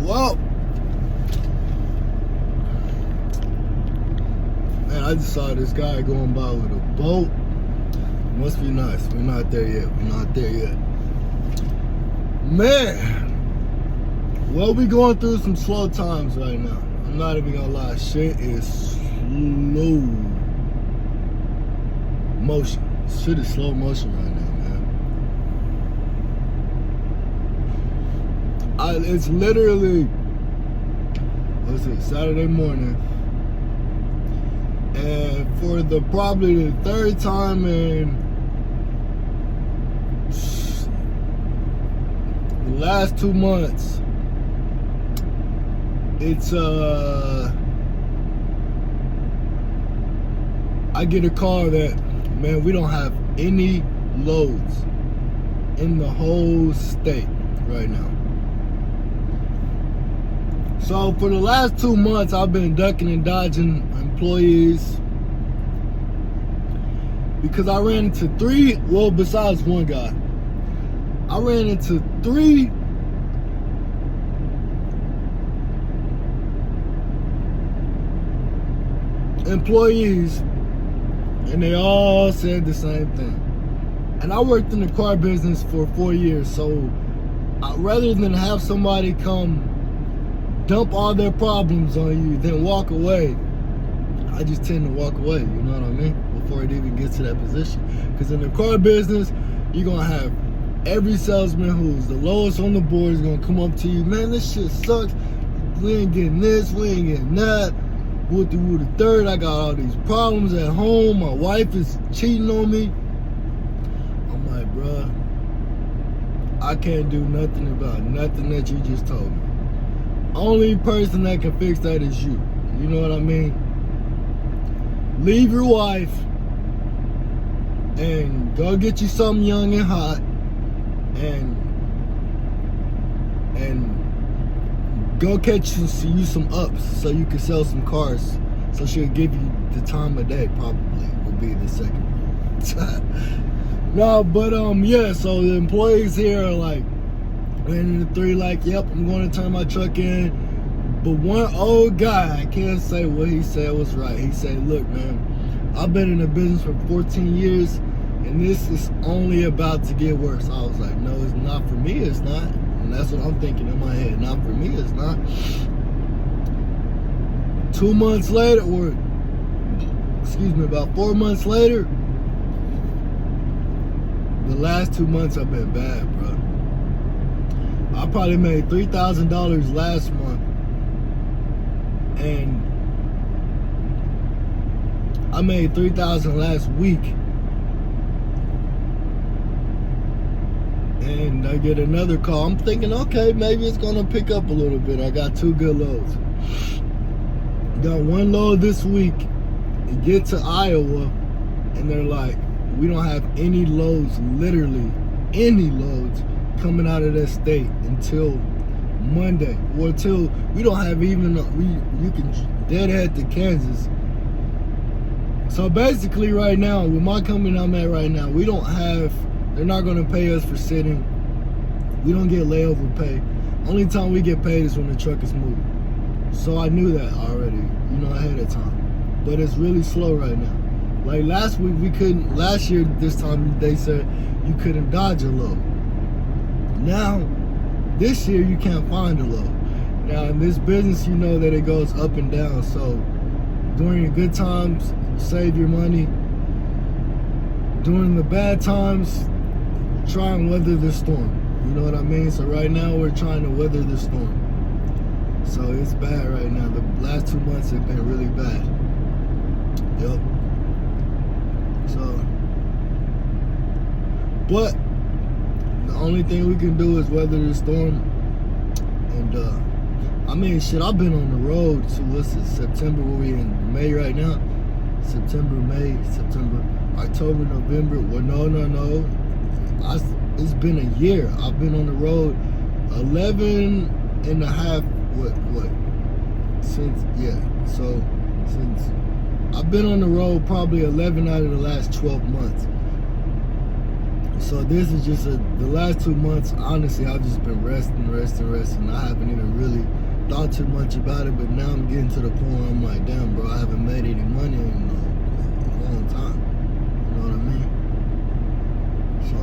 Well, man, I just saw this guy going by with a boat. Must be nice. We're not there yet. Man, well, we going through some slow times right now. I'm not even gonna lie. Shit is slow motion. Shit is slow motion right now, man. It's literally, what's it, Saturday morning. And for probably the third time in the last 2 months, it's I get a call that, man, we don't have any loads in the whole state right now. So for the last 2 months, I've been ducking and dodging employees because I ran into besides one guy, I ran into 3 employees, and they all said the same thing. And I worked in the car business for 4 years, so rather than have somebody come dump all their problems on you, then walk away, I just tend to walk away, you know what I mean? Before it even gets to that position. Because in the car business, you're going to have every salesman who's the lowest on the board is going to come up to you, man, this shit sucks. We ain't getting this, we ain't getting that. With the third, I got all these problems at home. My wife is cheating on me. I'm like, bruh, I can't do nothing about nothing that you just told me. Only person that can fix that is you. You know what I mean? Leave your wife and go get you something young and hot and go catch you some ups so you can sell some cars. So she'll give you the time of day, probably would be the second. No, but yeah, so the employees here are like, and the 3 like, yep, I'm going to turn my truck in. But one old guy, I can't say what he said was right. He said, look, man, I've been in the business for 14 years, and this is only about to get worse. I was like, no, it's not for me, it's not. And that's what I'm thinking in my head. Not for me, it's not. 2 months later, about 4 months later, the last 2 months have been bad, bro. I probably made $3,000 last month, and I made $3,000 last week, and I get another call. I'm thinking, okay, maybe it's gonna pick up a little bit. I got 2 good loads. Got 1 load this week. You get to Iowa, and they're like, we don't have any loads, literally any loads, coming out of that state until Monday, or until we don't have even you can deadhead to Kansas. So basically right now, with my company I'm at right now, they're not going to pay us for sitting. We don't get layover pay. Only time we get paid is when the truck is moving. So I knew that already, ahead of time. But it's really slow right now. Like last year this time they said you couldn't dodge a load. Now, this year you can't find a load. Now in this business, you know that it goes up and down. So during the good times, you save your money. During the bad times, try and weather the storm. You know what I mean? So right now we're trying to weather the storm. So it's bad right now. The last 2 months have been really bad. Yep. So, but the only thing we can do is weather the storm. And I mean, shit, I've been on the road to September, where we in May right now? September, October, November. Well, no. It's been a year. I've been on the road 11 and a half, since I've been on the road probably 11 out of the last 12 months. So this is just the last 2 months. Honestly, I've just been resting. I haven't even really thought too much about it, but now I'm getting to the point where I'm like, damn, bro, I haven't made any money in a long time. You know what I mean? So,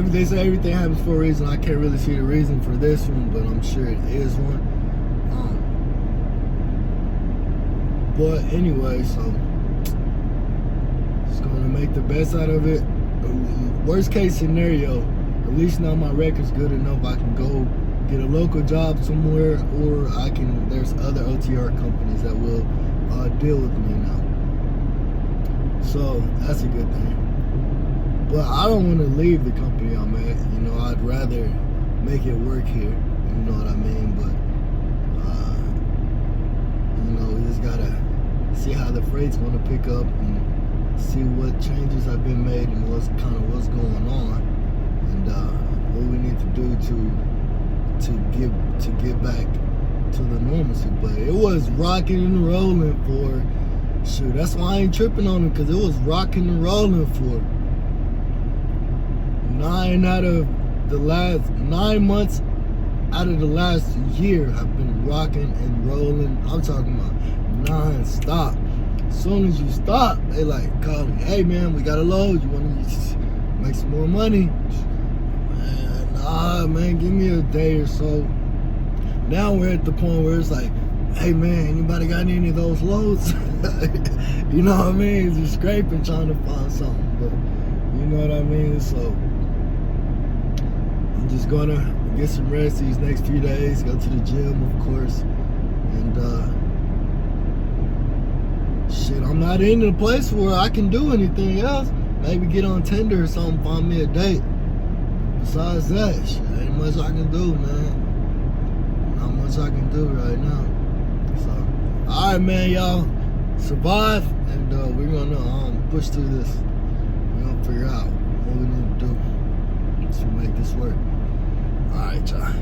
but they say everything happens for a reason. I can't really see the reason for this one, but I'm sure it is one. But anyway, so just gonna make the best out of it. Worst case scenario, at least now my record's good enough. I can go get a local job somewhere, or there's other OTR companies that will deal with me now. So that's a good thing. But I don't want to leave the company I'm at. You know, I'd rather make it work here. You know what I mean? But you know, we just gotta see how the freight's gonna pick up and see what changes have been made and what's going on, and what we need to do to get back to the normalcy. But it was rocking and rolling for sure. That's why I ain't tripping on it, because it was rocking and rolling for 9 months out of the last year. I've been rocking and rolling. I'm talking about non-stop. As soon as you stop, they like call me, hey man, we got a load, you want to make some more money? Man, nah man, give me a day or so. Now we're at the point where it's like, hey man, anybody got any of those loads? You know what I mean? Just scraping, trying to find something, but you know what I mean? So I'm just gonna get some rest these next few days, go to the gym, of course, and shit, I'm not in a place where I can do anything else. Maybe get on Tinder or something, find me a date. Besides that, shit, ain't much I can do, man. Not much I can do right now. So, alright, man, y'all. Survive, and we're gonna push through this. We're gonna figure out what we need to do to make this work. Alright, y'all.